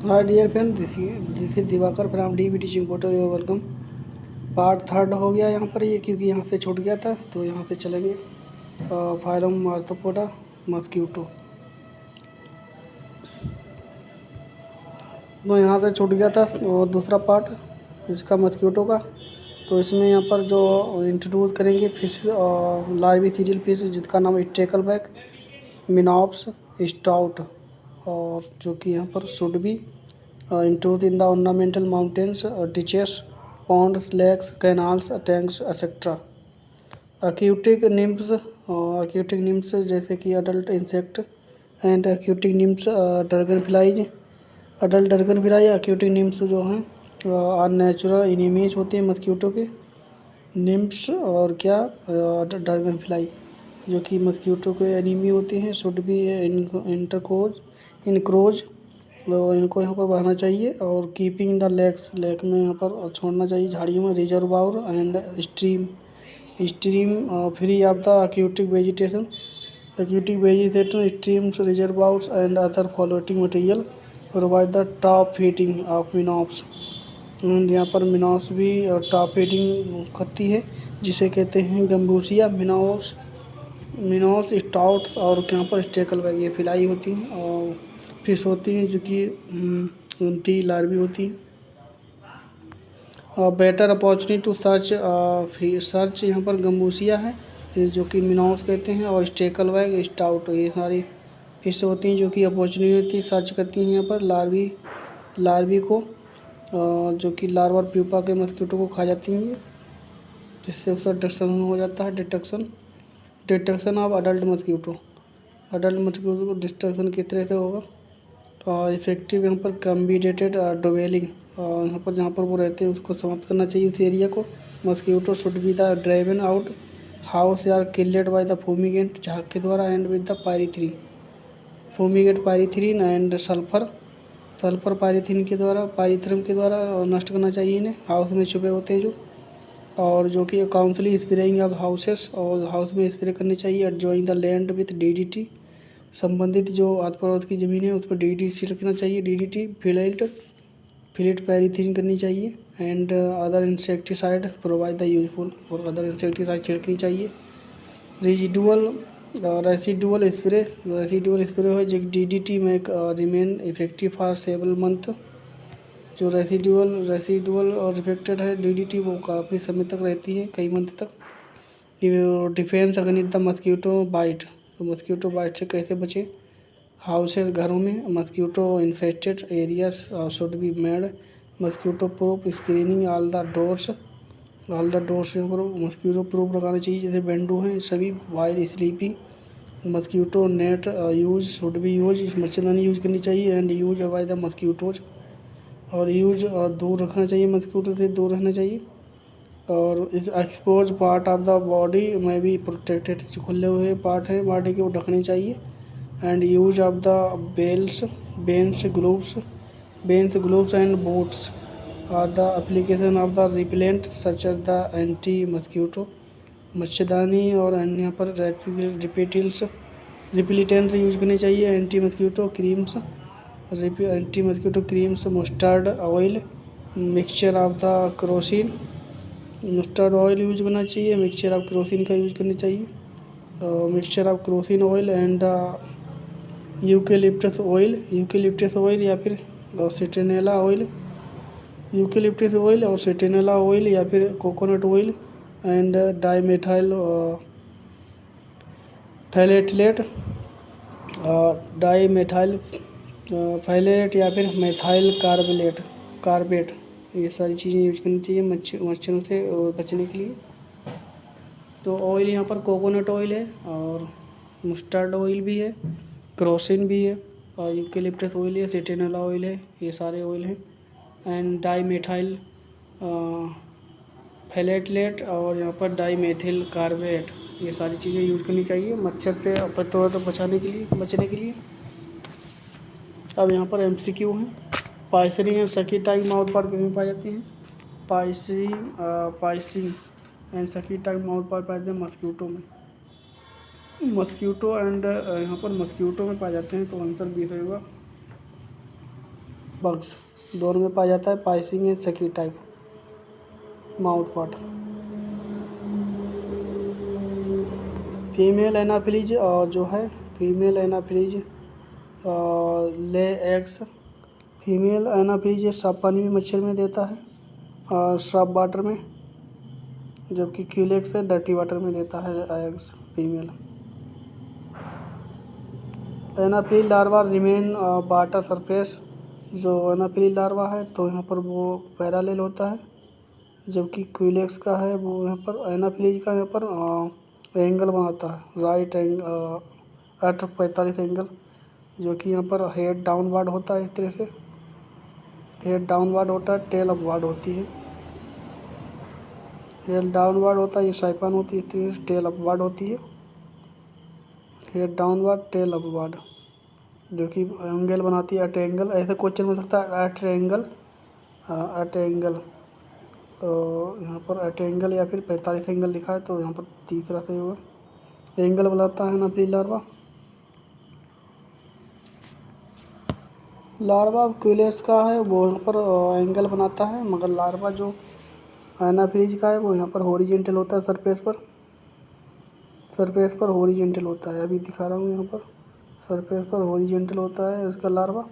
Hi dear friend, this is Diwakar from DB teaching portal. You welcome. Part third हो गया यहाँ पर ये, क्योंकि यहाँ से छूट गया था, तो यहाँ से चलेंगे फाइलम आर्थ्रोपोडा मस्क्यूटो। तो यहाँ से छूट गया था और दूसरा पार्ट इसका मस्क्यूटो का। तो इसमें यहाँ पर जो इंट्रोड्यूस करेंगे फिश, लार्विसीडियल फिश जिसका नाम है स्टेकलबैक, मिनॉप्स, स्टाउट, और जो कि यहाँ पर शुड भी introduce in the ornamental mountains, ditches, ponds, lakes, canals, tanks, etc. aquatic nymphs जैसे कि adult insect and aquatic nymphs, dragon flies, adult dragon fly, aquatic nymphs जो हैं नेचुरल इनिमीज होते हैं मस्क्यूटो के। निम्फ्स और क्या, ड्रैगन फ्लाई जो कि मस्क्यूटो के एनिमी होते हैं, शुड भी इनक्रोज, तो इनको यहाँ पर बढ़ाना चाहिए। और कीपिंग द लेक में यहाँ पर छोड़ना चाहिए, झाड़ियों में, reservoir and stream free of the aquatic vegetation streams, reservoirs and other floating material provide the top feeding of minnows। And यहाँ पर मिनोस भी टॉप फीडिंग करती है, जिसे कहते हैं गम्बूसिया, मिनोस, स्टाउट्स और यहाँ पर स्टेकलबैक, ये फिलाई होती हैं और फिश होती हैं जो कि उनकी लार्वी होती हैं। बेटर अपॉर्चुनिटी टू सर्च यहाँ पर गम्बूसिया है जो कि मिनोस कहते हैं, और स्टेकलबैक, स्टाउट, ये सारी फिश होती हैं जो कि अपॉर्चुनिटी सर्च करती हैं यहाँ पर लार्वी को, जो कि लार्वर प्यूपा के मस्क्यूटो को खा जाती हैं, जिससे उसका डिटेक्शन हो जाता है। डिटेक्शन ऑफ अडल्ट मस्क्यूटो को डिटेक्शन किस तरह से होगा। इफेक्टिव यहाँ पर कम्बिनेटेड डवेलिंग, यहाँ पर जहाँ पर वो रहते हैं उसको समाप्त करना चाहिए उस एरिया को। Mosquito should be the driven out house या किल्ड बाय द फूमिगेंट, झाग के द्वारा, and with the pyrethrin and sulphur pyrethrin के द्वारा, पायरीथ्रम के द्वारा नष्ट करना चाहिए इन्हें, हाउस में छुपे होते हैं जो। और जो कि काउंसली स्प्रेइंग ऑफ हाउसेस, और हाउस में स्प्रे करनी चाहिए। Adjoin the land with DDT, संबंधित जो आस पड़ोस की ज़मीन है उस पर DDT रखना चाहिए, DDT फिलिट पैरीथीन करनी चाहिए। And other insecticide provide the useful, और अदर इंसेक्टिसाइड छिड़कनी चाहिए। रेसिडुअल स्प्रे है जो DDT में remain effective for several month. जो रेसिडुअल और इफेक्टेड है DDT, वो काफ़ी समय तक रहती है, कई मंथ तक। Defence against the mosquito bite, तो मस्क्यूटो बाइट से कैसे बचें। हाउसेस, घरों में, mosquito infected areas should be made mosquito proof screening, all the doors यहाँ पर मस्क्यूटो प्रूफ लगाना चाहिए, जैसे विंडो हैं सभी। While sleeping, mosquito net use should be use, मच्छरदानी यूज करनी चाहिए। एंड यूज बाय द मस्क्यूटोज, और यूज दूर रखना चाहिए, मस्क्यूटो से दूर रहना चाहिए। और इस expose part of the body में भी प्रोटेक्टेड, जो खुले हुए पार्ट है बॉडी के वो ढकने चाहिए। एंड यूज ऑफ द बेन्स gloves and boots or the application of the repellent such as the anti mosquito, मच्छरदानी और अन्य यहाँ पर रिपेलेंट्स यूज करनी चाहिए। Anti mosquito creams, mustard oil, mixture of the kerosene, mustard oil use करना चाहिए, मिक्सचर ऑफ केरोसिन का यूज करनी चाहिए, mixture of kerosene oil and eucalyptus oil या फिर सिट्रोनेला ऑयल, यूकेलिप्टस ऑयल और सिट्रोनेला ऑयल या फिर coconut oil, and dimethyl Fallot या फिर मेथाइल कार्बेट, ये सारी चीज़ें यूज करनी चाहिए मच्छरों से बचने के लिए। तो ऑयल यहाँ पर कोकोनट ऑयल है, और मस्टर्ड ऑयल भी है, केरोसिन भी है, और यूकेलिप्टस ऑयल है, सिट्रोनेला ऑयल है, ये सारे ऑयल हैं। एंड डाइमेथाइल फैलेटलेट और यहाँ पर डाइमेथिल कार्बेट, ये सारी चीज़ें यूज करनी चाहिए मच्छर से बचने के लिए। अब यहाँ पर MCQ हैं। पाइसरी एंड सकीटाइल माउथ पार्ट में पाई जाती हैं। पाइसिंग एंड सकीटाइल माउथ पार्ट पाए जाते हैं मस्क्यूटो में। मस्क्यूटो एंड यहाँ पर मस्क्यूटो में पाए जाते हैं, तो आंसर 20 होगा। बग्स दोनों में पाया जाता है। पाइसिंग एंड सकी type mouth part. Female Anopheles जो है, female Anopheles lay eggs. Female Anopheles साफ पानी में मच्छर में देता है और साफ वाटर में, जबकि क्यूलेक्स है डर्टी वाटर में देता है eggs female. Anopheles larva remain water surface. जो एनाफिली लार्वा है तो यहाँ पर वो पैरालेल होता है, जबकि क्यूलेक्स का है वो यहाँ पर एनाफिलीज का यहाँ पर एंगल बनाता है, राइट एंगल 845 एंगल, जो कि यहाँ पर हेड डाउनवर्ड होता है। इस तरह से हेड डाउनवर्ड होता है, टेल अपवर्ड होती है। हेड डाउनवर्ड होता है, ये साइफन होती है, इस तरह से टेल अपवर्ड होती है। हेड डाउनवर्ड टेल अपवर्ड, जो कि एंगल बनाती है एट एंगल। ऐसे क्वेश्चन हो सकता है एट एंगल, एट एंगल, तो यहाँ पर एट एंगल या फिर 45 एंगल लिखा है, तो यहाँ पर तीसरा सही होगा। एंगल बनाता है एनाफिली लार्वा। लार्वा क्यूलेक्स का है वो यहाँ पर एंगल बनाता है, मगर लार्वा जो एनाफिलीज का है वो यहाँ पर हॉरिजेंटल होता है, सरफेस पर हॉरिजेंटल होता है। अभी दिखा रहा हूँ, यहाँ पर सरफेस पर हॉरिजेंटल होता है इसका लार्वा।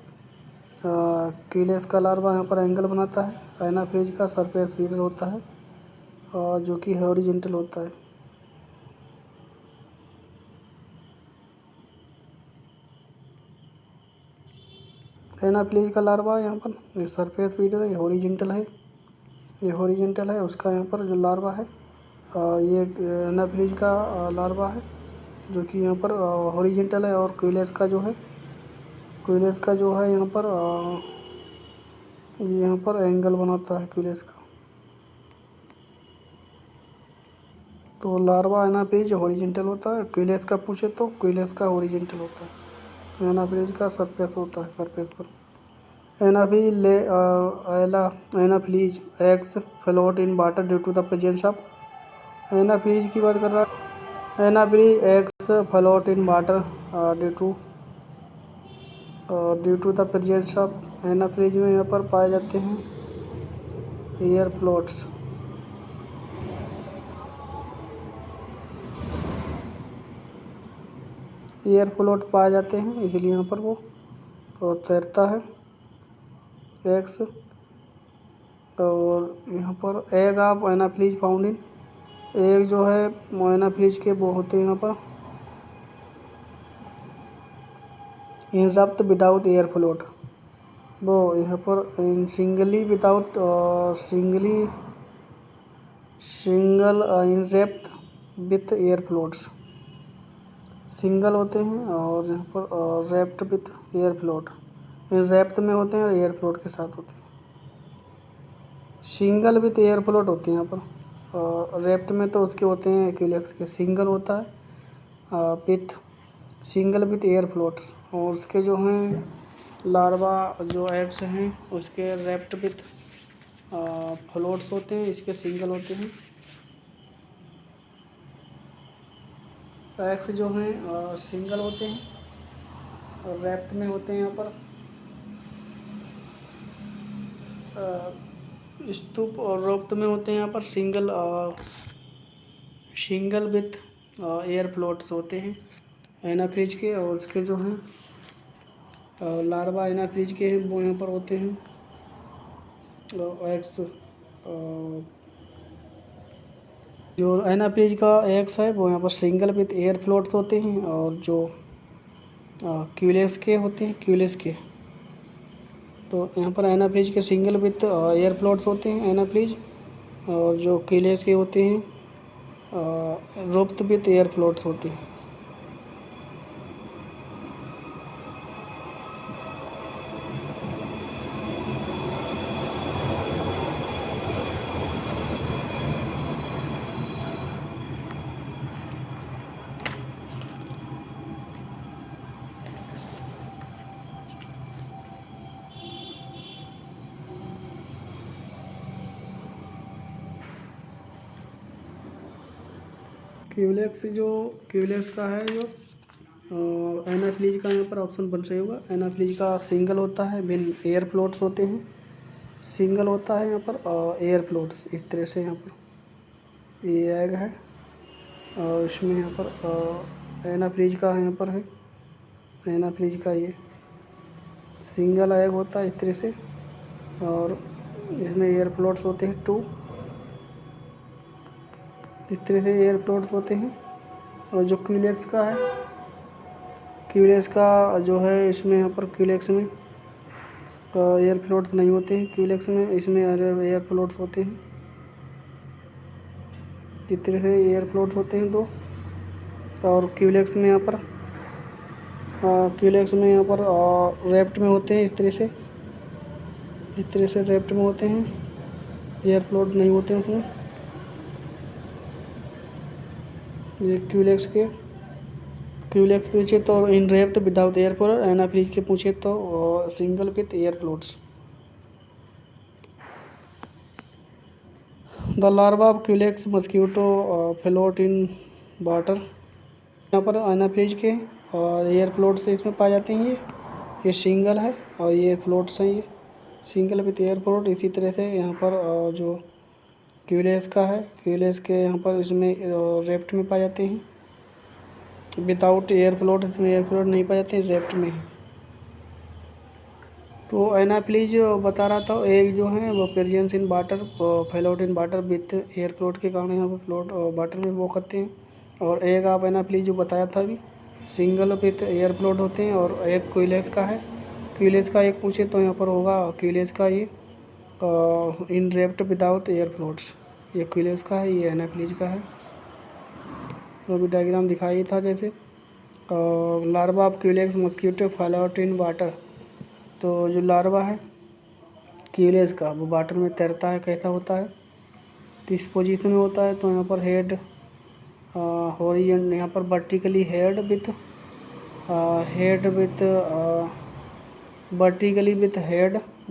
क्यूलेक्स का लार्वा यहाँ पर एंगल बनाता है। एनाफिलीज का सरफेस फीडर होता है जो कि हॉरिजेंटल होता है। एनाफिलीज का लार्वा यहाँ पर सरफेस फीडर है, हॉरिजेंटल है, ये हॉरिजेंटल है। उसका यहाँ पर जो लार्वा है ये एनाफिलीज का लार्वा है, जो कि यहाँ पर हॉरिजेंटल है। और क्यूलेक्स का जो है यहाँ पर यहाँ पर एंगल बनाता है क्यूलेक्स का। तो लार्वा एनाफिलीज हॉरिजेंटल होता है, क्यूलेक्स का पूछे तो क्यूलेक्स का हॉरिजेंटल होता है, एनाफिलीज का सरफेस होता है, सरफेस पर। Anopheles eggs float in water due to the presence of. Anopheles की बात कर रहा है। Anopheles eggs float in water due to the presence of. Anopheles में यहाँ पर पाए जाते हैं एयर फ्लोट्स। एयर फ्लोट पाए जाते हैं, इसलिए यहाँ पर वो तैरता है एग्स। और यहाँ पर egg of Anopheles found in. Egg जो है एनाफिलीज के वो होते हैं यहाँ पर इंसर्प्ट विदाउट एयर फ्लोट। वो यहाँ पर सिंगल इंसर्प्ट विथ एयर फ्लोट्स। सिंगल होते हैं और यहाँ पर raft with air float. Raft में होते हैं और एयर फ्लोट के साथ होते हैं। सिंगल विथ एयर फ्लोट होते हैं यहाँ पर, और रैप्ट में तो उसके होते हैं क्यूलेक्स के सिंगल होता है with single with air float. और उसके जो हैं लार्वा जो एग्स हैं उसके रैप्ट विथ फ्लोट्स होते हैं, इसके सिंगल होते हैं। एग्स जो हैं सिंगल होते हैं और रैप्ट में होते हैं यहाँ पर स्तूप, और रॉप्ट में होते हैं यहाँ पर सिंगल विथ एयर फ्लोट्स होते हैं एनाफिलीज के। और उसके जो हैं लार्वा एनाफिलीज के हैं वो यहाँ पर होते हैं एग्स। जो एनाफिलीज का एग्स है वो यहाँ पर सिंगल विथ एयर फ्लोट्स होते हैं, और जो क्यूलेक्स के होते हैं क्यूलेक्स के, तो यहाँ पर एनाफिलीज के सिंगल विथ एयर फ्लोट्स होते हैं एनाफिलीज। और जो क्यूलेक्स के होते हैं रोप्ड विथ एयर फ्लोट्स होते हैं। क्यूलेक्स का है जो एनाफिलीज का यहाँ पर ऑप्शन बन सही होगा। एनाफिलीज का सिंगल होता है, बिन एयर फ्लोट्स होते हैं, सिंगल होता है यहाँ पर एयर फ्लोट्स। इस तरह से यहाँ पर ये एग है और इसमें यहाँ पर एनाफिलीज का यहाँ पर है, एनाफिलीज का ये सिंगल एग होता है इस तरह से, और इसमें एयर फ्लोट्स होते हैं 2, इस तरह से एयर फ्लोट्स होते हैं। और जो क्यूलेक्स का है, क्यूलेक्स का जो है इसमें यहाँ पर क्यूलेक्स में एयर फ्लोट्स नहीं होते हैं, क्यूलेक्स में इसमें एयर फ्लोट्स होते हैं। इस तरह से एयर फ्लोट्स होते हैं 2। और क्यूलेक्स में यहाँ पर रेप्ट में होते हैं इस तरह से, इस तरह से रेप्ट में होते हैं, एयर फ्लोट नहीं होते हैं उसमें। ये क्यूलेक्स पूछे तो इन raft without air float, Anopheles के पूछे तो single with air floats. The larva of Culex mosquito float in water. यहाँ पर एनाफिलीज के एयर फ्लोट्स इसमें पाए जाते हैं। ये सिंगल है और ये फ्लोट्स हैं, ये सिंगल विथ एयर फ्लोट। इसी तरह से यहाँ पर जो क्यूलेक्स का है, क्यूलेक्स के यहाँ पर इसमें रेप्ट में पाए जाते हैं, विदाउट एयर फ्लोट, इसमें एयर फ्लोट नहीं पाए जाते हैं, रेप्ट में है। तो एनाफिलीज बता रहा था, एग जो है वो पेरियंस in water float in water with air float के कारण यहाँ पर फ्लोट वाटर में वो करते हैं। और एग आप एनाफिलीज जो बताया था अभी, सिंगल विथ एयर फ्लोट होते हैं। और एक क्यूलेक्स का है, क्यूलेक्स का एक पूछे तो यहाँ पर होगा क्यूलेक्स का ये इन रेप्ट विदाउट एयर फ्लोट्स। ये क्यूलेक्स का है, ये एनाफिलीज का है। तो अभी डायग्राम दिखाई था जैसे larva of Culex mosquito float in water. तो जो लार्वा है क्यूलेक्स का वो वाटर में तैरता है, कैसा होता है, किस पोजीशन में होता है, तो यहाँ पर हेड हॉरिजॉन्टल, यहाँ पर वर्टिकली हेड विथ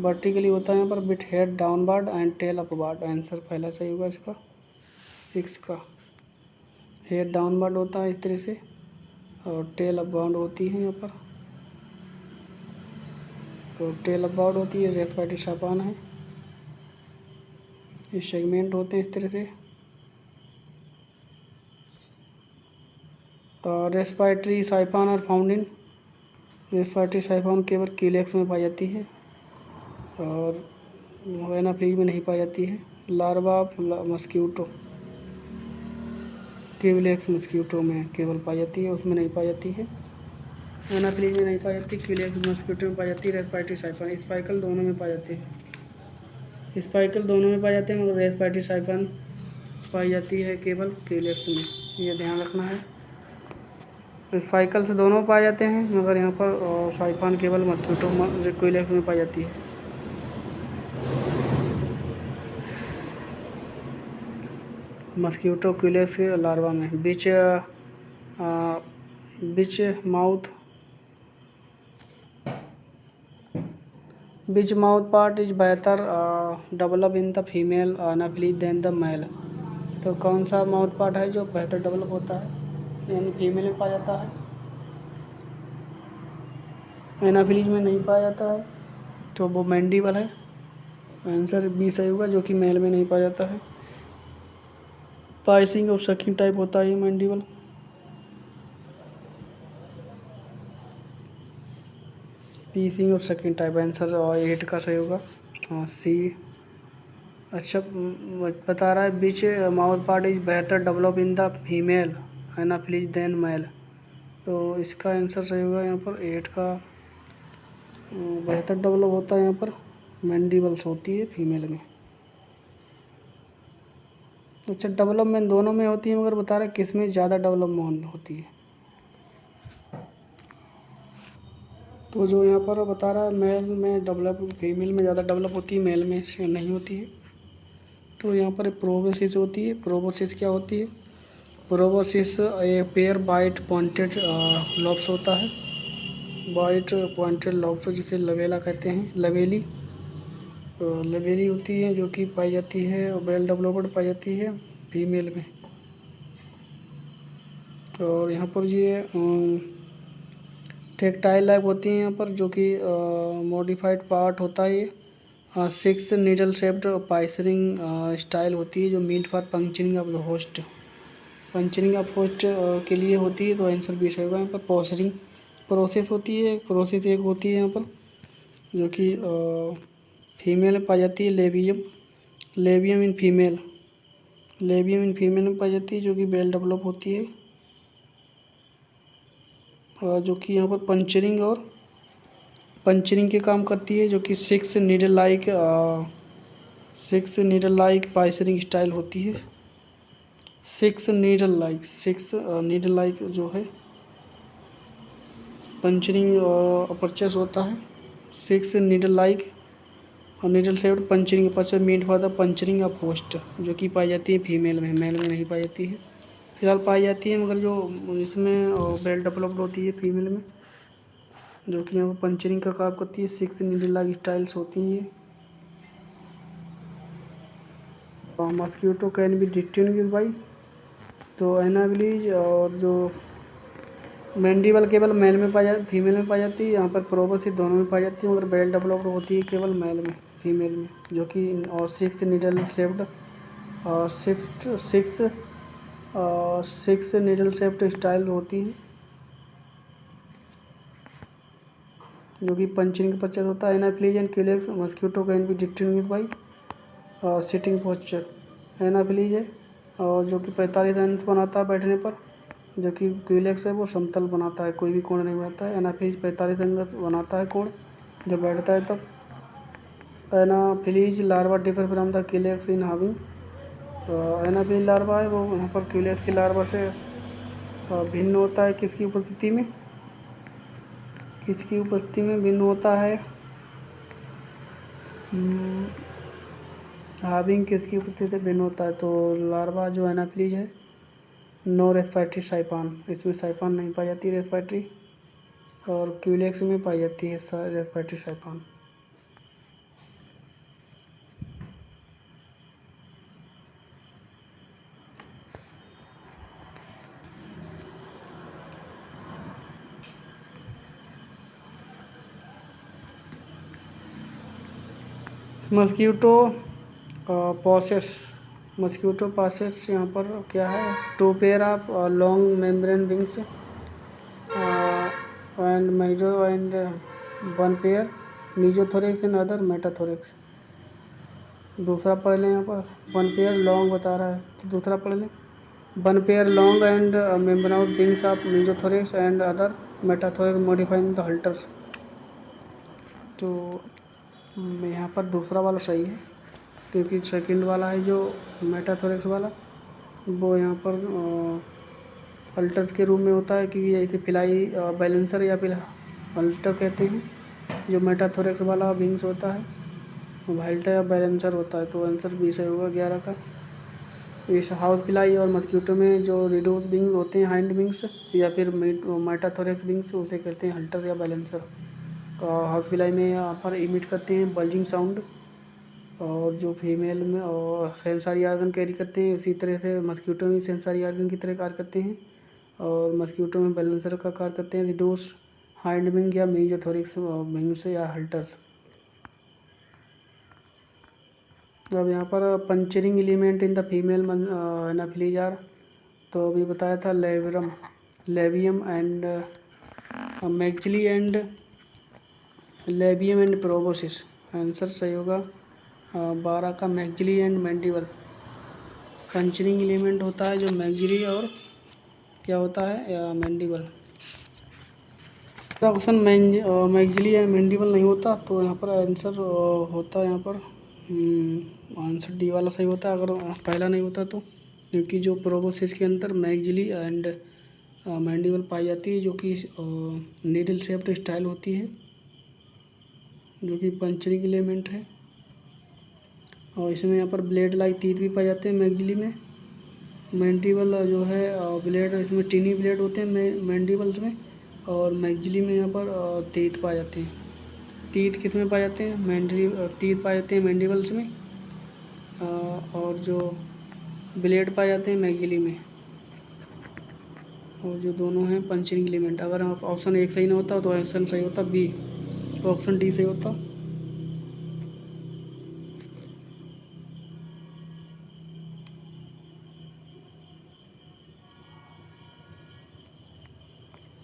वर्टिकली होता है यहाँ पर with head downward and tail upward. Answer पहला सही होगा इसका 6 का। हेड डाउनवर्ड होता है इस तरह से और टेल अपवर्ड होती है यहाँ पर, तो टेल अपवर्ड होती है। रेस्पिरेटरी साइफन है, ये सेगमेंट होते हैं इस तरह से। रेस्पिरेटरी साइफन और फाउंड इन, रेस्पिरेटरी साइफन केवल क्यूलेक्स में पाई जाती है और एनाफिलीज में नहीं पाई जाती है। Larva of mosquito Culex mosquito में केवल पाई जाती है, उसमें नहीं पाई जाती है। एनाफिलीज में नहीं पाई जाती, क्यूलेक्स मस्क्यूटो में पाई जाती है। रेस्पिरेटरी साइफन स्पाइकल दोनों में पाई जाती है, स्पाइकल दोनों में पाई जाते हैं, मगर रेस्पिरेटरी साइफन पाई जाती है केवल क्यूलेक्स में, ये ध्यान रखना है। स्पाइकल से दोनों पाए जाते हैं, मगर यहाँ पर साइफन केवल मस्क्यूटो क्यूलेक्स में पाई जाती है। मस्क्यूटो क्यूलेक्स लार्वा में बीच mouth part is better develop in the female Anopheles then the male. तो कौन सा माउथ पार्ट है जो बेहतर डेवलप होता है, यानी फीमेल में पाया जाता है, एनाफिलीज में नहीं पाया जाता है, तो वो मैंडिबल है। आंसर बी सही होगा, जो कि मेल में नहीं पाया जाता है। पाइसिंग और सकिंग टाइप होता है ये मैंडिबल। पीसिंग और सकिंग टाइप, आंसर 8 का सही होगा, सी। अच्छा बता रहा है बीच mouth part is better develop in the female Anopheles then male, तो इसका आंसर सही होगा यहाँ पर 8 का। बेहतर डेवलप होता है यहाँ पर, मैंडिबल्स होती है फीमेल में। अच्छा डेवलपमेंट दोनों में होती है, मगर बता रहा है किस में ज़्यादा डेवलपमेंट होती है। तो जो यहाँ पर बता रहा है मेल में डेवलप, फीमेल में ज़्यादा डेवलप होती है, मेल में से नहीं होती है। तो यहाँ पर प्रोबोसिस होती है। प्रोबोसिस क्या होती है, proboscis a pair bite pointed lobes होता है, बाइट पॉइंटेड लॉब्स जिसे लवेला कहते हैं, लवेली लवेली होती है, जो कि पाई जाती है और वेल डेवलप्ड पाई जाती है फीमेल में। और यहाँ पर ये टेक्टाइल लाइक होती है यहाँ पर, जो कि मॉडिफाइड पार्ट होता है ये। 6 नीडल शेप्ड पाइसरिंग स्टाइल होती है, जो meant for puncturing of the host, puncturing of host के लिए होती है। तो आंसर बी सही होगा यहाँ पर। पॉसरिंग प्रोसेस होती है, प्रोसेस एक होती है यहाँ पर, जो कि फीमेल में पाई जाती है। Labium, labium in female, labium in female में पाई जाती है, जो कि वेल डेवलप होती है, जो कि यहाँ पर पंचरिंग और पंचरिंग के काम करती है, जो कि 6 नीडल लाइक पाइसरिंग स्टाइल होती है। 6 नीडल लाइक जो है पंचरिंग अपर्चर्स होता है। 6 नीडल लाइक और needle shaped puncturing aperture meant for the puncturing of host, जो कि पाई जाती है फीमेल में, मेल में नहीं पाई जाती है। फिलहाल पाई जाती है, मगर जो इसमें वेल डेवलप्ड होती है फीमेल में, जो कि यहाँ पर पंचरिंग का काम करती है। 6 नीडल लाइक स्टाइल्स होती हैं। Mosquito can be distinguished by, तो एनाबिलीज और जो मैंडिबल केवल मेल में पाई जाती, फीमेल में पाई जाती है। यहाँ पर प्रोबोसिस दोनों में पाई जाती है, मगर वेल डेवलप्ड होती है केवल मेल में, फीमेल में, जो कि और 6 नीडल शेप्ड और 6 नीडल शेप्ड स्टाइल होती है, जो कि पंचिंग पर्चर होता है। Anopheles and Culex mosquito can be distinguished by sitting posture. Anopheles है और जो कि 45 अंश बनाता है बैठने पर, जो कि क्यूलेक्स है वो समतल बनाता है, कोई भी कोण नहीं बनाता है। एनाफिलीज 45 अंश बनाता है कोण जब बैठता है तब। Anopheles larva differ from the Culex in having, Anopheles larva है वो यहाँ पर क्यूलेक्स की लार्वा से भिन्न होता है। किसकी उपस्थिति में, किसकी उपस्थिति में भिन्न होता है, हाविंग किसकी उपस्थिति से भिन्न होता है। तो लार्वा जो एनाफिलीज है, नो रेस्पिरेटरी साइपान, इसमें साइपान नहीं पाई जाती रेस्पिरेटरी, और क्यूलेक्स में पाई जाती है रेस्पिरेटरी साइपान। मस्क्यूटो पासेस यहाँ पर क्या है, 2 pair of long membrane wings and meso and 1 pair mesothorax and other metathorax. दूसरा पढ़ लें, यहाँ पर 1 पेयर लॉन्ग बता रहा है, तो दूसरा पढ़ लें। 1 pair long and membrane wings of mesothorax and other metathorax modifying the halteres. तो यहाँ पर दूसरा वाला सही है, क्योंकि सेकंड वाला है जो मेटाथोरेक्स वाला, वो यहाँ पर अल्टर्स के रूप में होता है, क्योंकि जैसे फिलाई बैलेंसर या फिर अल्टर कहते हैं। जो मेटाथोरेक्स वाला विंग्स होता है वो हाल्टर या बैलेंसर होता है। तो आंसर बी सही होगा 11 का। इस हाउस फ्लाई और मस्क्यूटो में जो रिड्यूस विंग होते हैं, हाइंड विंग्स या फिर मेटाथोरेक्स विंग्स, उसे कहते हैं हल्टर या बैलेंसर। हाउस फ्लाई में यहाँ पर इमिट करते हैं बल्जिंग साउंड, और जो फीमेल में और सेंसरी ऑर्गन कैरी करते हैं, उसी तरह से मस्क्यूटो में सेंसरी ऑर्गन की तरह कार्य करते हैं, और मस्क्यूटो में बैलेंसर का कार्य करते हैं रिड्यूस हाइंड विंग या मीजोथोरिक्स विंग्स या हल्टर्स। अब यहाँ पर puncturing element in the female Anopheles are, तो अभी बताया था labium and maxillae and labium and proboscis. Answer सही होगा 12 का maxillae and mandible. Puncturing element होता है जो मैक्सिली और क्या होता है mandible. Option maxillae and mandible नहीं होता, तो यहाँ पर आंसर होता है यहाँ पर आंसर डी वाला सही होता है, अगर पहला नहीं होता तो, क्योंकि जो प्रोबोसिस के अंदर मैक्सिली एंड मैंडिबल पाई जाती है, जो कि नीडल शेप्ड स्टाइल होती है, जो कि पंचरिंग एलिमेंट है। और इसमें यहाँ पर ब्लेड लाइक तीत भी पाए जाते हैं मैक्सिली में। मैंडिबल जो है ब्लेड, इसमें टीनी ब्लेड होते हैं मैंडिबल्स में, और मैक्सिली में यहाँ पर तीत पाए जाते हैं। तीत किस में पाए जाते हैं, तीत पाए जाते हैं मैंडिबल्स में, और जो ब्लेड पाए जाते हैं मैक्सिली में। और जो दोनों हैं पंचिंग एलिमेंट। अगर आप ऑप्शन 1 सही ना होता तो ऑप्शन सही होता बी, ऑप्शन डी सही होता।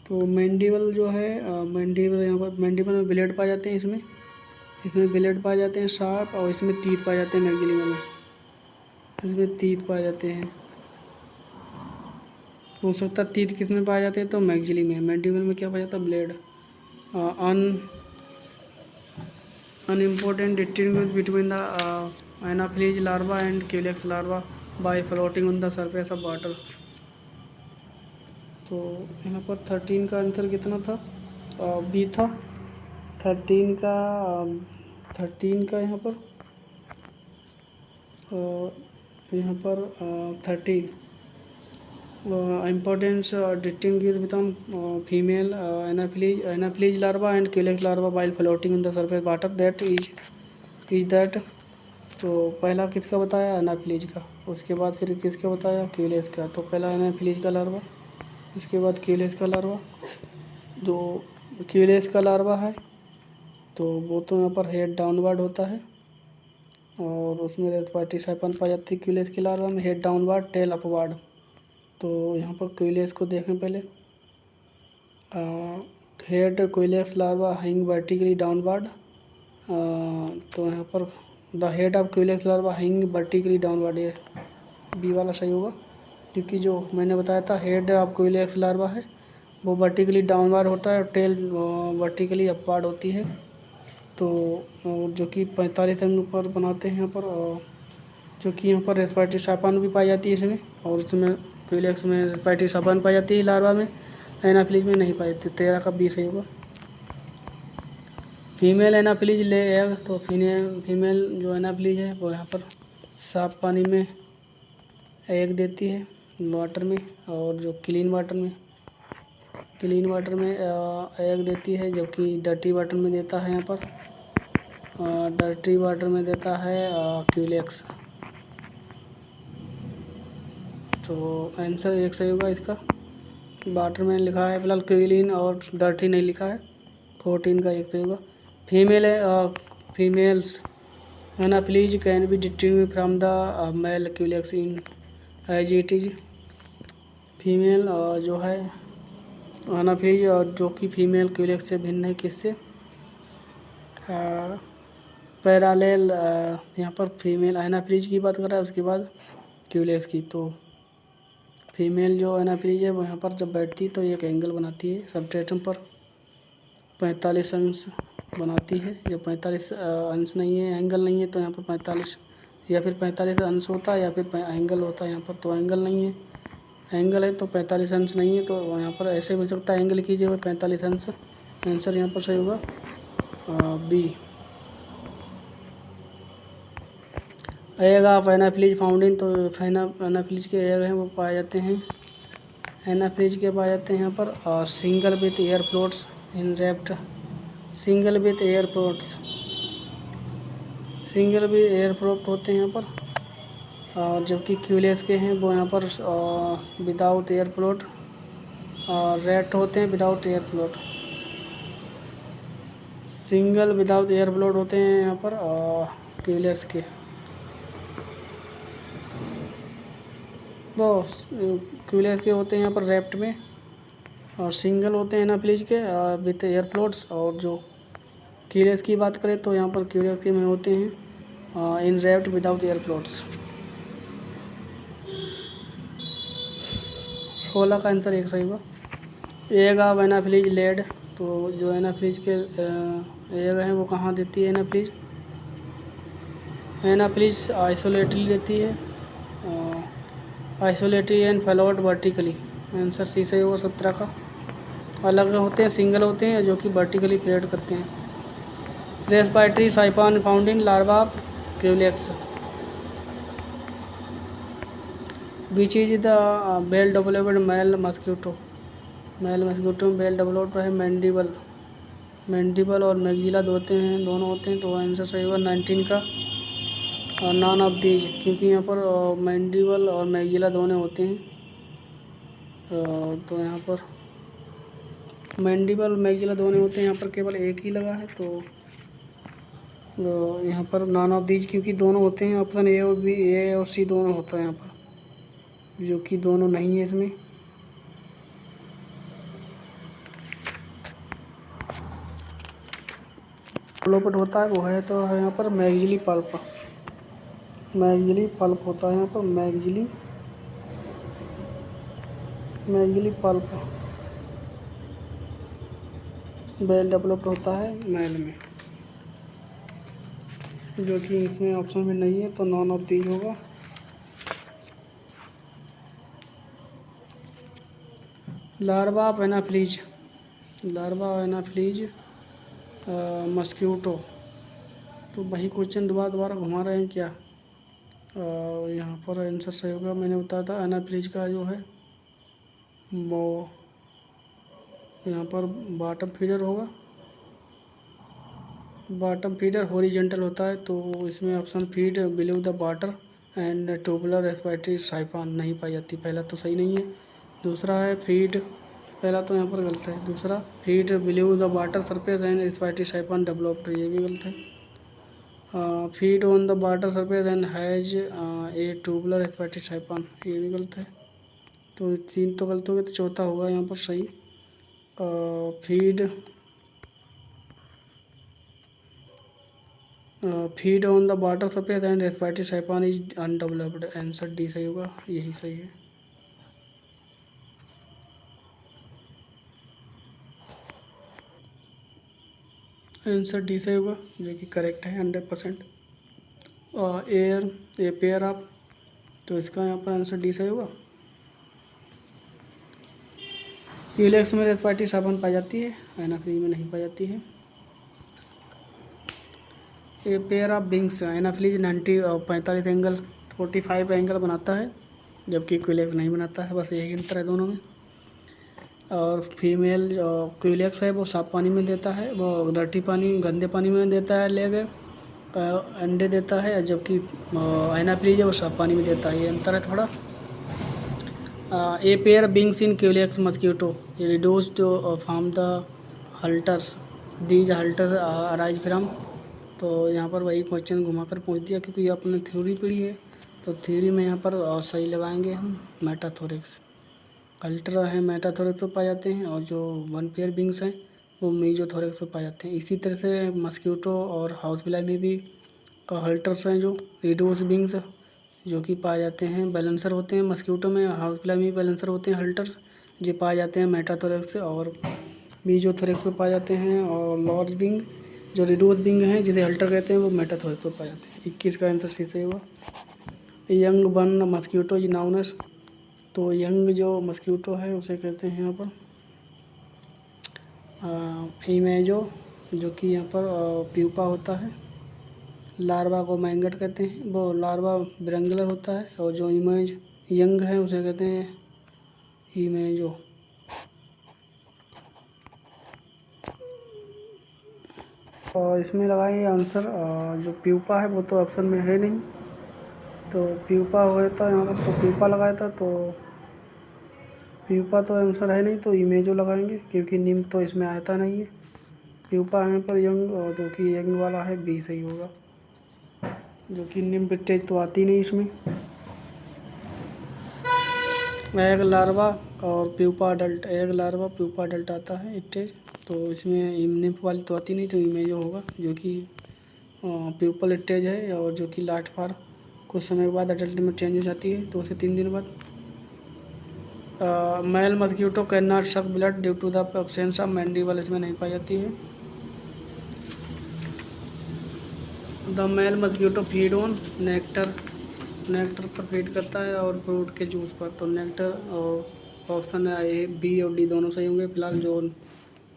तो मैंडिबल जो है, मैंडिबल यहाँ पर मैंडिबल में ब्लेड पाए जाते हैं, इसमें ब्लेड पाए जाते हैं शार्प, और इसमें तीत पाए जाते हैं मैक्सिलम में, इसमें तीत पाए जाते हैं। हो सकता है तीत किस में पाए जाते हैं तो मैक्सिली में। मैंडिबल में क्या पाया जाता है blade. Unimportant distinguish between the Anopheles larva and Culex larva by floating on the surface of water. तो यहाँ पर 13 का आंसर कितना था, बी था। 13 का 13 का यहाँ पर 13 importance distinguish between female anaphylis larva and calyx larva while floating on the surface water, that is that। तो पहला किसका बताया, एनाफिलीज का। उसके बाद फिर किसका बताया, क्यूलेक्स का। तो पहला एनाफिलीज का लार्वा, इसके बाद क्यूलेक्स का लार्वा। जो क्यूलेक्स का लार्वा है तो वो तो यहाँ पर हेड डाउनवर्ड होता है, और उसमें रेस्पिरेटरी साइफन पाई जाती है। क्यूलेक्स के लार्वा में हेड डाउनवर्ड टेल अपवर्ड। तो यहाँ पर क्यूलेक्स को देखें पहले, head Culex larva hang vertically downward. तो यहाँ पर the head of Culex larva hang vertically downward, ये बी वाला सही होगा, क्योंकि जो मैंने बताया था हेड ऑफ क्यूलेक्स लार्वा है वो वर्टिकली डाउनवर्ड होता है और टेल वर्टिकली अपवर्ड होती है। तो जो कि 45 एम पर बनाते हैं यहाँ पर, जो कि यहाँ पर रेस्पिरेटरी साइफन भी पाई जाती है इसमें, और इसमें क्यूलेक्स में रेस्पिरेटरी साइफन पाई जाती है लार्वा में, एनाफिलीज में नहीं पाई जाती। 13 का बी सही होगा। फीमेल एनाफिलीज ले एग। तो फीमेल जो एनाफिलीज है वो यहाँ पर साफ पानी में एग देती है वाटर में, और जो क्लीन वाटर में एग देती है, जबकि डर्टी वाटर में देता है यहाँ पर, डर्टी वाटर में देता है क्यूलेक्स। तो आंसर एक सही होगा इसका। वाटर में लिखा है फिलहाल, क्लीन और डर्टी नहीं लिखा है। 14 का एक सही होगा। Females Anopheles can be distinguished from the male Culex in as it is. Female जो है एनाफिलीज, और जो कि फीमेल क्यूलेक्स से भिन्न है किससे, पैरालेल। यहाँ पर फीमेल एनाफिलीज की बात कर रहा है, उसके बाद क्यूलेक्स की। तो फीमेल जो एनाफिलीज है वो यहाँ पर जब बैठती है तो एक एंगल बनाती है सबटेटम पर, 45 अंश बनाती है। जब 45 अंश नहीं है, एंगल नहीं है, तो यहाँ पर 45 या फिर 45 अंश होता है या फिर एंगल होता है। यहाँ पर तो एंगल नहीं है, एंगल है तो 45 अंश नहीं है, तो यहाँ पर ऐसे हो सकता है एंगल कीजिए 45 अंश। आंसर यहाँ पर सही होगा B. Egg of Anopheles found in. तो एनाफिलीज के एग हैं वो पाए जाते हैं, एनाफिलीज के पाए जाते हैं यहाँ पर single with air floats in raft, single with air floats, single भी एयर फ्लोट होते हैं यहाँ पर, और जबकि क्यूलेक्स के हैं वो यहाँ पर विदाउट एयर फ्लोट, रेट होते हैं without air float. Single without air float होते हैं यहाँ पर क्यूलेक्स के, वो क्यूलेक्स के होते हैं यहाँ पर रेप्ट में, और सिंगल होते हैं एनाफिलीज के विथ एयर फ्लोट्स। और जो क्यूलेक्स की बात करें तो यहाँ पर क्यूलेक्स के में होते हैं in raft without air floats. 16 का आंसर एक सही होगा। Egg of Anopheles laid. तो जो एनाफिलीज के एग हैं वो कहाँ देती है एनाफिलीज, एनाफिलीज आइसोलेटली देती है, आइसोलेटली एंड फैलोड वर्टिकली। आंसर सी सही होगा 17 का। अलग होते हैं, सिंगल होते हैं, जो कि वर्टिकली फेड करते हैं। Respiratory siphon found in larva of Culex, which is the well developed male mosquito. Male mosquito में बेल डेवलप्ड है मैंडिबल, मैंडिबल और मैक्सिला दोनों होते हैं। तो आंसर सही होगा 19 का, और नॉन ऑफ दीज, क्योंकि यहाँ पर मैंडिबल और मैक्सिला दोनों होते हैं। तो यहाँ पर मैंडिबल मैक्सिला दोनों होते हैं, यहाँ पर केवल एक ही लगा है। तो यहाँ पर नॉन ऑफ दीज क्योंकि दोनों होते हैं, ऑप्शन ए और बी, ए और सी दोनों होता है यहाँ पर, जो कि दोनों नहीं है इसमें। डेवलप्ड होता है वो है तो है यहाँ पर मैक्सिली पल्प, मैक्सिली पल्प होता है यहाँ पर, मैक्सिली पल्प वेल डेवलप्ड होता है मेल में, जो कि इसमें ऑप्शन में नहीं है, तो नॉन ऑफ दीज होगा। Larva of Anopheles, larva of Anopheles mosquito, तो वही क्वेश्चन दोबारा घुमा रहे हैं क्या। यहाँ पर आंसर सही होगा, मैंने बताया था एनाफ्लीज का जो है वो यहाँ पर बॉटम फीडर होगा, बॉटम फीडर हॉरिजेंटल होता है, तो इसमें option feed below the water and tubular respiratory siphon नहीं पाई जाती, पहला तो सही नहीं है। दूसरा है फीड, पहला तो यहाँ पर गलत है। दूसरा feed below the water surface and respiratory siphon developed, ये भी गलत है। Feed on the water surface and has a tubular respiratory siphon, ये भी गलत है। तो 3 तो गलत हो गए, तो चौथा होगा यहाँ पर सही। Feed on the water surface and respiratory siphon is undeveloped, answer D सही होगा, यही सही है। आंसर डी सही होगा, जो कि करेक्ट है 100%। एयर ए पेयर ऑफ, तो इसका यहाँ पर आंसर डी सही होगा। क्यूलेक्स में रेस्पिरेटरी साइफन पाई जाती है, एनाफ्रीज में नहीं पाई जाती है। A pair of wings, Anopheles 90 45 angle 45 angle बनाता है, जबकि क्यूलेक्स नहीं बनाता है, बस यही अंतर है दोनों में। और फीमेल क्यूलेक्स है वो साफ पानी में देता है, वो डर्टी पानी गंदे पानी में देता है, लेग अंडे देता है, जबकि एनाफ्रीज है वो साफ पानी में देता है, ये अंतर है थोड़ा। A pair wings in Culex mosquito reduced from the halteres, these halter arise from, तो यहाँ पर वही क्वेश्चन घुमा कर पूछ दिया, क्योंकि ये अपने थ्योरी पढ़ी है, तो थ्योरी में यहाँ पर सही लगाएंगे हम मेटाथोरिक्स। अल्ट्रा है मेटाथोरिक्स पर पाए जाते हैं, और जो 1 पेयर विंग्स हैं वो मीजोथोरिक्स पर पाए जाते हैं। इसी तरह से मस्क्यूटो और हाउसफ्लाई में भी हल्टर्स हैं जो रिड्यूस विंग्स, जो कि पाए जाते हैं, बैलेंसर होते हैं मस्क्यूटो में, हाउसफ्लाई में बैलेंसर होते हैं हल्टर्स, जो पाए जाते हैं मेटाथोरिक्स और मीजोथोरिक्स पर पाए जाते हैं। और लॉर्ज विंग जो रिड्यूस विंग हैं जिसे हल्टर कहते हैं वो मेटाथोरिक्स पर पाए जाते हैं। 21 का आंसर सही हुआ। यंग वन मस्क्यूटो जिनाउनस, तो यंग जो मस्क्यूटो है उसे कहते हैं यहाँ पर इमेजो, जो कि यहाँ पर प्यूपा होता है। लार्वा को मैंगट कहते हैं, वो लार्वा ब्रेंगुलर होता है, और जो इमेज यंग है उसे कहते हैं इमेजो। और इसमें लगाइए आंसर, जो प्यूपा है वो तो ऑप्शन में है नहीं, तो प्यूपा हुआ था यहाँ पर, तो प्यूपा लगाया था, तो प्यूपा तो आंसर है नहीं, तो इमेजो लगाएंगे, क्योंकि निम तो इसमें आता नहीं है। प्यूपा है पर यंग, और जो कि यंग वाला है बी सही होगा, जो कि निम स्टेज तो आती नहीं इसमें। एग लार्वा और pupa adult, egg larva pupa adult आता है स्टेज, तो इसमें निम्फ वाली तो आती नहीं, तो इमेजो होगा, जो कि प्यूपल स्टेज है, और जो कि लास्ट फार कुछ समय के बाद अडल्ट में चेंज हो जाती है, 2 से 3 दिन बाद। Male mosquito can not suck blood due to the absence of mandible, इसमें नहीं पाई जाती है। The male mosquito feed on nectar, nectar पर फीड करता है और फ्रूट के जूस पर, तो नेक्टर और ऑप्शन ए बी और डी दोनों सही होंगे फिलहाल, जो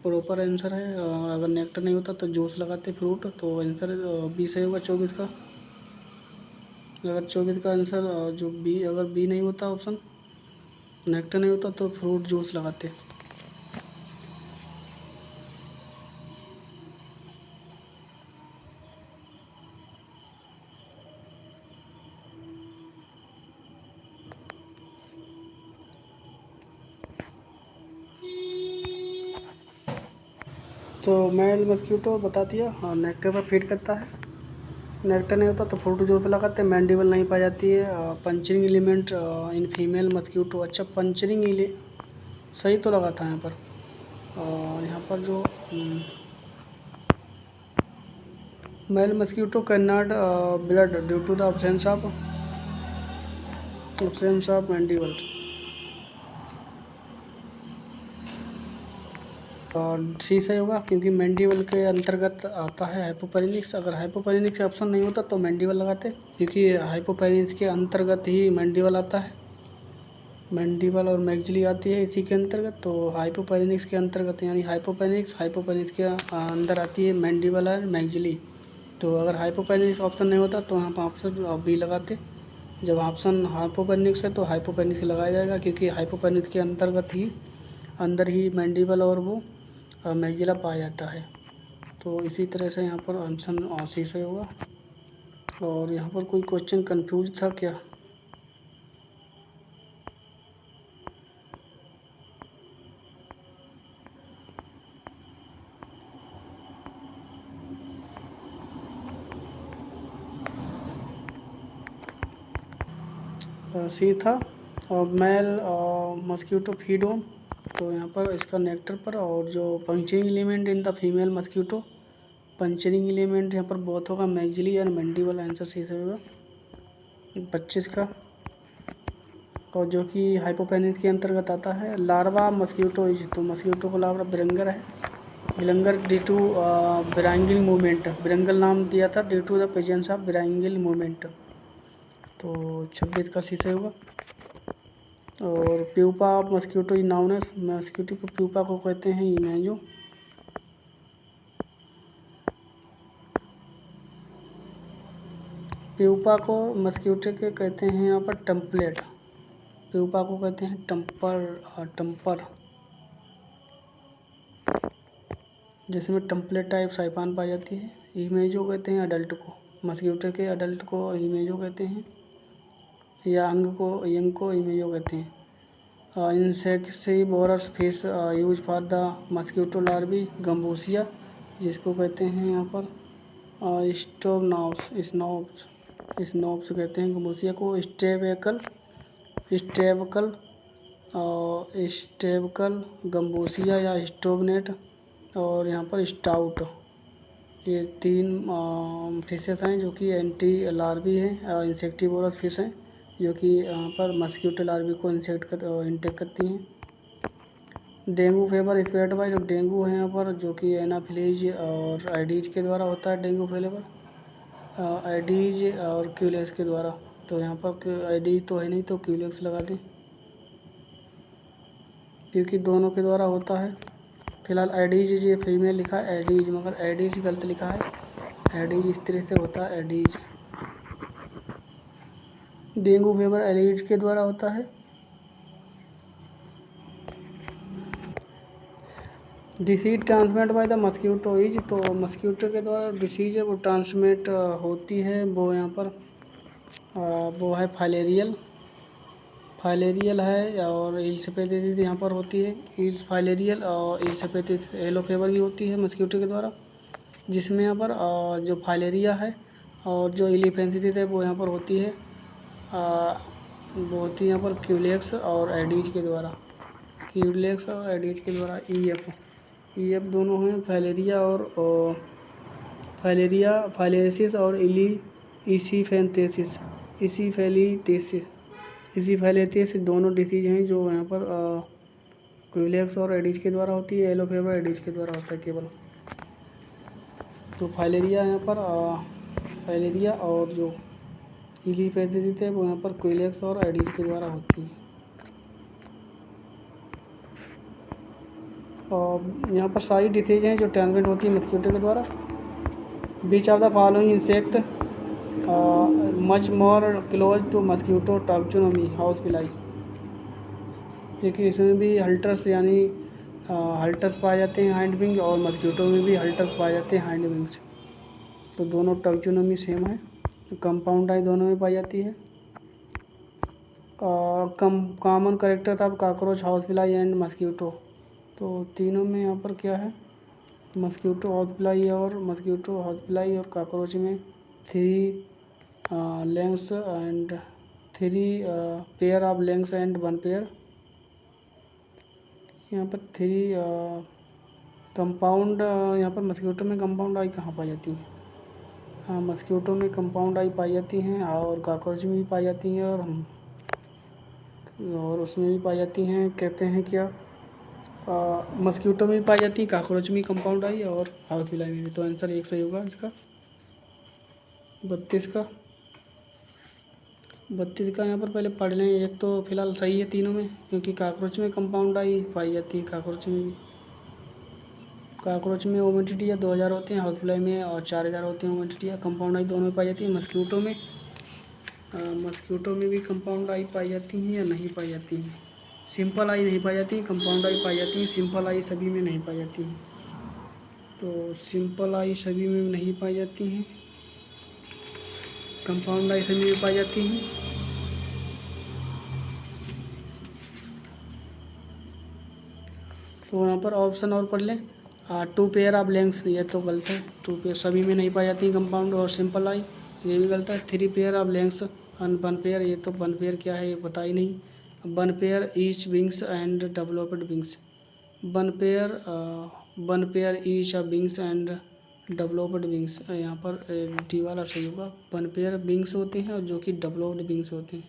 प्रॉपर आंसर है। और अगर नेक्टर नहीं होता तो जूस लगाते फ्रूट, तो आंसर बी सही होगा 24 का। अगर 24 का आंसर जो बी, अगर बी नहीं होता ऑप्शन नेक्टर नहीं होता तो फ्रूट जूस लगाते। तो मेल मस्क्यूटो बता दिया। हाँ, नेक्टर पर फीड करता है। नेक्टर नहीं होता तो फ्रूट जूस लगाते हैं। मैंडिबल नहीं पाई जाती है। Puncturing element in female mosquito. अच्छा, पंचरिंग सही तो लगा था यहाँ पर। यहाँ पर जो male mosquito can not blood due to the absence of mandible. C सही होगा क्योंकि मैंडिबल के अंतर्गत आता है हाइपोपेरिनिक्स। अगर हाइपोपेरिनिक्स ऑप्शन नहीं होता तो मैंडिबल लगाते, क्योंकि हाइपोपेरिनिक्स के अंतर्गत ही मैंडिबल आता है। मैंडिबल और मैग्जिली आती है इसी के अंतर्गत। तो हाइपोपेरिनिक्स के अंतर्गत यानी हाइपोपेरिनिक्स के अंदर आती है मैंडिबल और मैग्जिली। तो अगर हाइपोपेरिनिक्स ऑप्शन नहीं होता तो यहाँ पर ऑप्शन बी लगाते। जब ऑप्शन हाइपोपेरिनिक्स है तो हाइपोपेरिनिक्स लगाया जाएगा, क्योंकि हाइपोपेरिनिक्स के अंतर्गत ही अंदर ही मैंडिबल और वो मैग्जिला पाया जाता है। तो इसी तरह से यहाँ पर ऑप्शन सी से होगा। और यहाँ पर कोई क्वेश्चन कंफ्यूज था क्या? सी था। और मेल मस्क्यूटो फीड ऑन, तो यहाँ पर इसका नेक्टर पर। और जो puncturing element in the female mosquito, puncturing element यहाँ पर बहुत होगा मैग्जिली और मैंडिबल। आंसर सी से होगा 25 का। और जो कि हाइपोपेनिक्स के अंतर्गत आता है। लार्वा मस्क्यूटो इज, तो मस्क्यूटो को लार्वा बिरंगर है। बिरंगर ड्यू टू बिरांगिल मूवमेंट, बिरंगल नाम दिया था due to the presence of बिरांगिल मूवमेंट। तो 26 का सी से होगा। और pupa of mosquito is known as, mosquito को प्यूपा को कहते हैं इमेजो। प्यूपा को मस्क्यूटो के कहते हैं यहाँ पर टेम्पलेट। प्यूपा को कहते हैं टम्पर, जिसमें टेम्पलेट टाइप साइपान पाई जाती है। इमेजो कहते हैं अडल्ट को, मस्क्यूटो के अडल्ट को इमेजो कहते हैं, या यंग को इमेजो कहते हैं। Insectivorous fish use for the mosquito larvae gambusia, जिसको कहते हैं यहाँ पर स्नोब्स कहते हैं गम्बूसिया को। स्टेबकल गम्बूसिया या स्टोबनेट। और यहाँ पर स्टाउट। ये 3 फिशेस हैं जो कि एंटी लार्वी हैं, इंसेक्टिवोरस फिश हैं, जो कि यहाँ पर मस्क्यूटो लार्वी को इंटेक करती हैं। डेंगू फीवर स्प्रेड बाय, जो डेंगू है यहाँ पर जो कि एनाफिलीज और एडीज के द्वारा होता है। डेंगू फीवर एडीज और क्यूलेक्स के द्वारा। तो यहाँ पर एडीज तो है नहीं तो क्यूलेक्स लगा दें, क्योंकि दोनों के द्वारा होता है। फिलहाल एडीज ये फीमेल लिखा है एडीज, मगर एडीज गलत लिखा है। एडीज इस तरह से होता है एडीज। डेंगू फीवर एडीज के द्वारा होता है। Disease transmit by the mosquito is, तो मस्क्यूटो के द्वारा डिसीज है वो ट्रांसमिट होती है। वो यहाँ पर वो है फाइलेरियल है। और इल्सपेटिस यहाँ पर होती है इल्स फाइलेरियल, और इल्सपेटिस येलो फीवर भी होती है मस्क्यूटो के द्वारा, जिसमें यहाँ पर जो फाइलेरिया है और जो इलिफेंसिस है वो यहाँ पर होती है वो होती है यहाँ पर क्यूलेक्स और एडीज के द्वारा। क्यूलेक्स और एडीज के द्वारा ईएफ दोनों हैं। फाइलेरिसिस और इसीफेलिटिस दोनों डिसीज हैं जो यहाँ पर क्यूलेक्स और एडीज के द्वारा होती है। येलो फीवर एडीज के द्वारा होता है केवल। तो फाइलेरिया यहाँ पर फाइलेरिया और जो इलीफेसिस है वो यहाँ पर क्यूलेक्स और एडीज के द्वारा होती है। और यहाँ पर सारी डिसीज हैं जो ट्रांसमिट होती है मस्क्यूटो के द्वारा। Which of the following insect much more close to mosquito taxonomy house fly, क्योंकि इसमें भी हल्टर्स यानी हल्टर्स पाए जाते हैं हाइंड विंग, और मस्क्यूटो में भी हल्टर्स पाए जाते हैं हाइंड विंग्स। तो दोनों टॉक्सोनोमी सेम है। तो कंपाउंड आई दोनों में पाई जाती है। कॉमन कैरेक्टर था cockroach, house fly and mosquito. तो तीनों में यहाँ पर क्या है मस्कीटो हॉर्सफ्लाई और कॉकरोच में 3 legs and 3 pair of legs and 1 pair. यहाँ पर 3 कंपाउंड, यहाँ पर मस्कीटो में कंपाउंड आई कहाँ पाई जाती है? हाँ, मस्कीटो में कंपाउंड आई पाई जाती हैं और कॉकरोच में भी पाई जाती हैं और उसमें भी पाई जाती हैं, कहते हैं क्या, मस्कीटो में भी पाई जाती है, कॉकरोच में कंपाउंड आई और हाउस फ्लाई में भी। तो आंसर 1 सही होगा इसका। 32 का यहाँ पर पहले पढ़ लें। एक तो फिलहाल सही है तीनों में, क्योंकि कॉकरोच में कंपाउंड आई पाई जाती है, कॉकरोच में ओमेटिडिया 2000 होते हैं, हाउस फ्लाई में और 4000 होते हैं ओमेटिडिया। कंपाउंड आई दोनों में पाई जाती है। मस्कीटो में भी कंपाउंड आई पाई जाती हैं या नहीं पाई जाती हैं? सिंपल आई नहीं पाई जाती, कंपाउंड आई पाई जाती है। सिंपल आई सभी में नहीं पाई जाती है, तो सिंपल आई सभी में नहीं पाई जाती हैं, कंपाउंड आई सभी में पाई जाती हैं। तो यहाँ पर ऑप्शन और पढ़ लें। 2 पेयर ऑफ लेग्स, ये तो गलत है। 2 पेयर सभी में नहीं पाई जाती कंपाउंड और सिंपल आई, ये भी गलत है। 3 pair of legs and 1 pair, ये तो 1 पेयर क्या है ये पता ही नहीं। 1 pair each wings and developed wings, 1 pair each of wings and developed wings, यहाँ पर डी वाला सही होगा। 1 पेयर विंग्स होते हैं और जो कि डेवलप्ड विंग्स होते हैं।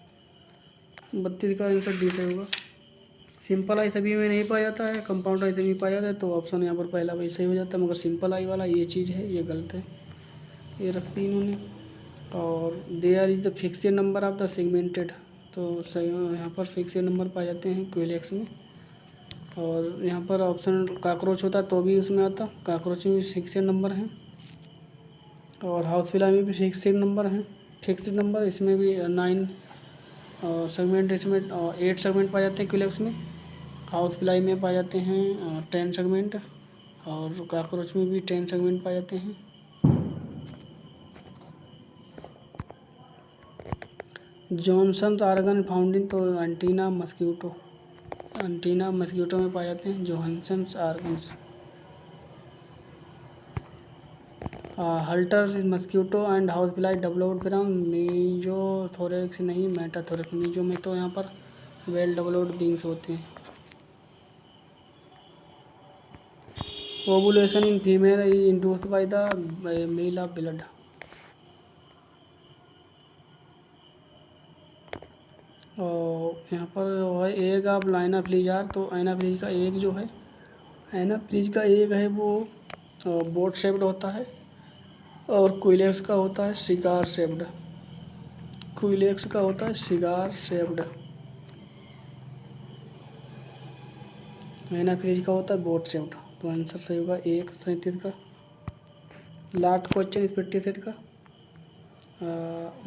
32 का आंसर डी सही होगा। सिंपल आई सभी में नहीं पाया जाता है, कंपाउंड आई सभी में पाया जाता है, तो ऑप्शन यहाँ पर पहला वही सही हो जाता है। मगर सिंपल आई वाला ये चीज़ है, ये गलत है, ये रख दी इन्होंने। और there is the fixed number of the segmented, तो सही यहाँ पर फिक्स्ड नंबर पाए जाते हैं क्विलेक्स में। और यहाँ पर ऑप्शन कॉकरोच होता तो भी उसमें आता, कॉकरोच में भी फिक्स्ड नंबर हैं और हाउस फ्लाई में भी फिक्स्ड नंबर हैं। फिक्स्ड नंबर इसमें भी 9 सेगमेंट, इसमें 8 सेगमेंट पाए जाते हैं क्विलेक्स में। हाउस फ्लाई में पाए जाते हैं 10 सेगमेंट और कॉकरोच में भी 10 सेगमेंट पाए जाते हैं। जॉनसन आर्गन फाउंड इन, तो एंटीना मस्कीटो में पाए जाते हैं Johnston organs. Halter mosquito and house fly developed from mesothorax, नहीं मेटाथोरैक्स। मीजो में तो यहाँ पर वेल डेवलप्ड विंग्स होते हैं। Ovulation in female is induced by the meal of blood. और यहाँ पर जो है एग ऑफ एनाफ्लीजार, तो एनाफ्लीज का एग जो है, एनाफ्लीज का एग है वो बोट शेप्ड होता है और क्विलेक्स का होता है सिगार शेप्ड। एनाफ्लीज का होता है बोट शेप्ड, तो आंसर सही होगा 1 37 का। लास्ट क्वेश्चन इस पेटी सेट का,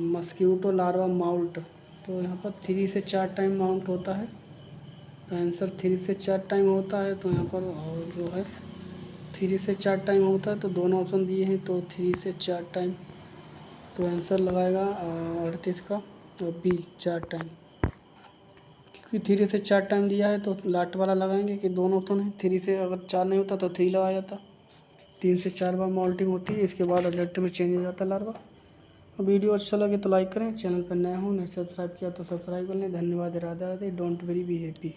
मस्कीटो लार्वा माउंट, तो यहाँ पर 3 से 4 टाइम माउंट होता है, तो आंसर 3 से 4 टाइम होता है। तो यहाँ पर और जो है 3 से 4 टाइम होता है, तो दोनों ऑप्शन दिए हैं, तो 3 से 4 टाइम, तो आंसर लगाएगा 38 का और बी 4 टाइम, क्योंकि 3 से 4 टाइम दिया है तो लास्ट वाला लगाएंगे कि दोनों ऑप्शन है। 3 से अगर 4 नहीं होता तो 3 लगाया जाता। 3 से 4 बार मॉल्टिंग होती है, इसके बाद अडल्ट में चेंज हो जाता है लार्वा। वीडियो अच्छा लगे तो लाइक करें, चैनल पर नया हो नहीं सब्सक्राइब किया तो सब्सक्राइब कर लें। धन्यवाद, Radhe Radhe, don't very be happy.